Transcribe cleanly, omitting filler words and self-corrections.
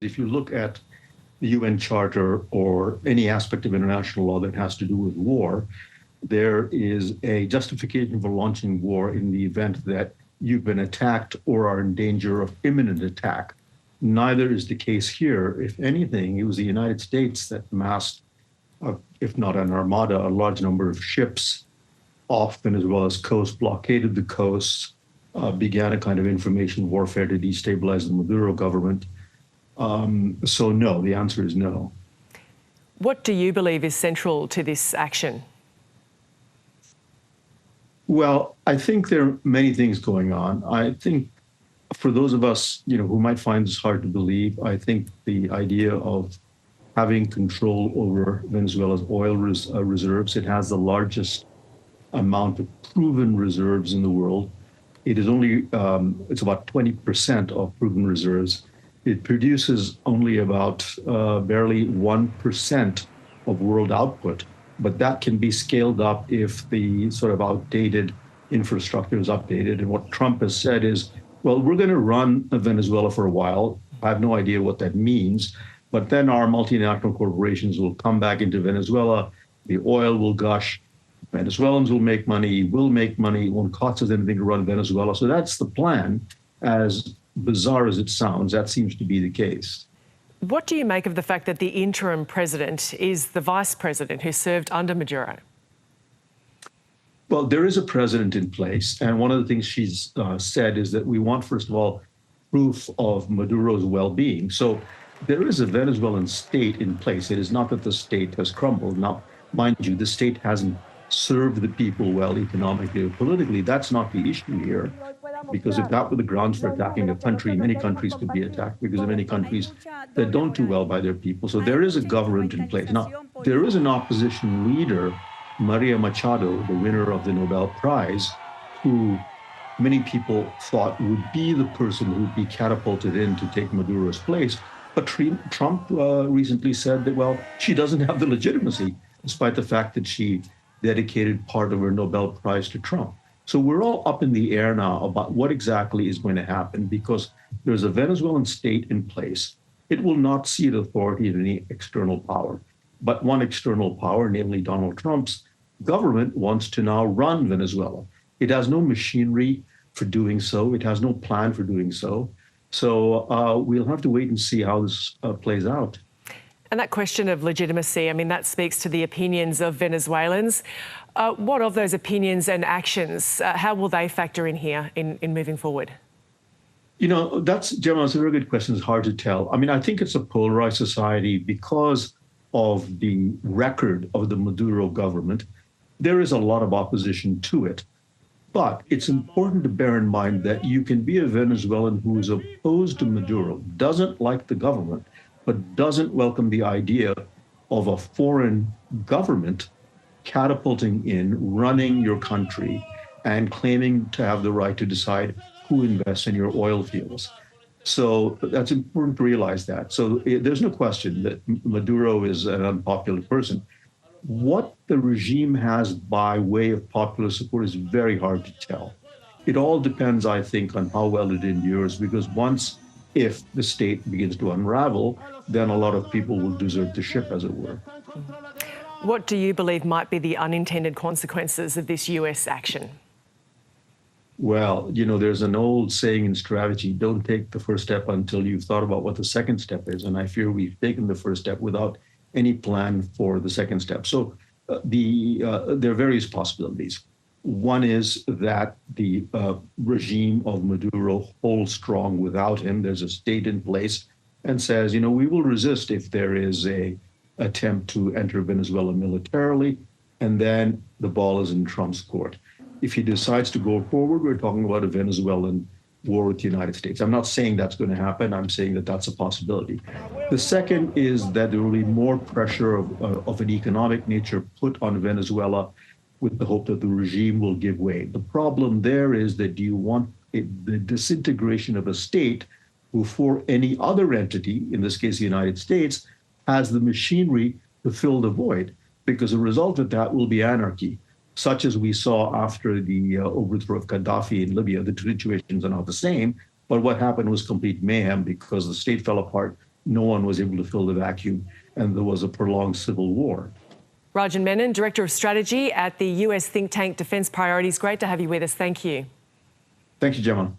If you look at the UN Charter or any aspect of international law that has to do with war, there is a justification for launching war in the event that you've been attacked or are in danger of imminent attack. Neither is the case here. If anything, it was the United States that massed, if not an armada, a large number of ships off Venezuela's coast, blockaded the coasts, began a kind of information warfare to destabilize the Maduro government. So no, the answer is no. What do you believe is central to this action? Well, I think there are many things going on. I think for those of us, who might find this hard to believe, I think the idea of having control over Venezuela's oil reserves, it has the largest amount of proven reserves in the world. It is only, it's about 20% of proven reserves. It produces only about barely 1% of world output, but that can be scaled up if the sort of outdated infrastructure is updated. And what Trump has said is, well, we're going to run Venezuela for a while. I have no idea what that means, but then our multinational corporations will come back into Venezuela. The oil will gush. Venezuelans will make money. We'll make money. It won't cost us anything to run Venezuela. So that's the plan. As bizarre as it sounds, that seems to be the case. What do you make of the fact that the interim president is the vice president who served under Maduro? Well, there is a president in place. And one of the things she's said is that we want, first of all, proof of Maduro's well-being. So there is a Venezuelan state in place. It is not that the state has crumbled. Now, mind you, the state hasn't served the people well economically or politically. That's not the issue here. Because if that were the grounds for attacking a country, many countries could be attacked because of many countries that don't do well by their people. So there is a government in place. Now, there is an opposition leader, Maria Machado, the winner of the Nobel Prize, who many people thought would be the person who would be catapulted in to take Maduro's place. But Trump recently said that, well, she doesn't have the legitimacy, despite the fact that she dedicated part of her Nobel Prize to Trump. So we're all up in the air now about what exactly is going to happen because there's a Venezuelan state in place. It will not cede authority to any external power. But one external power, namely Donald Trump's government, wants to now run Venezuela. It has no machinery for doing so. It has no plan for doing so. So we'll have to wait and see how this plays out. And that question of legitimacy, I mean, that speaks to the opinions of Venezuelans. What of those opinions and actions, how will they factor in here in moving forward? Gemma, it's a very good question. It's hard to tell. I mean, I think it's a polarized society because of the record of the Maduro government. There is a lot of opposition to it. But it's important to bear in mind that you can be a Venezuelan who is opposed to Maduro, doesn't like the government, but doesn't welcome the idea of a foreign government catapulting in, running your country, and claiming to have the right to decide who invests in your oil fields. So that's important to realize that. So there's no question that Maduro is an unpopular person. What the regime has by way of popular support is very hard to tell. It all depends, I think, on how well it endures, because if the state begins to unravel, then a lot of people will desert the ship, as it were. What do you believe might be the unintended consequences of this US action? Well, there's an old saying in strategy, don't take the first step until you've thought about what the second step is. And I fear we've taken the first step without any plan for the second step. So there are various possibilities. One is that the regime of Maduro holds strong without him. There's a state in place and says, we will resist if there is an attempt to enter Venezuela militarily, and then the ball is in Trump's court. If he decides to go forward, we're talking about a Venezuelan war with the United States. I'm not saying that's going to happen. I'm saying that that's a possibility. The second is that there will be more pressure of an economic nature put on Venezuela with the hope that the regime will give way. The problem there is that do you want the disintegration of a state who, for any other entity, in this case the United States, has the machinery to fill the void? Because the result of that will be anarchy, such as we saw after the overthrow of Gaddafi in Libya. The two situations are not the same, but what happened was complete mayhem because the state fell apart no one was able to fill the vacuum, and there was a prolonged civil war. Rajan Menon, Director of Strategy at the US think tank Defence Priorities. Great to have you with us. Thank you. Thank you, Gemma.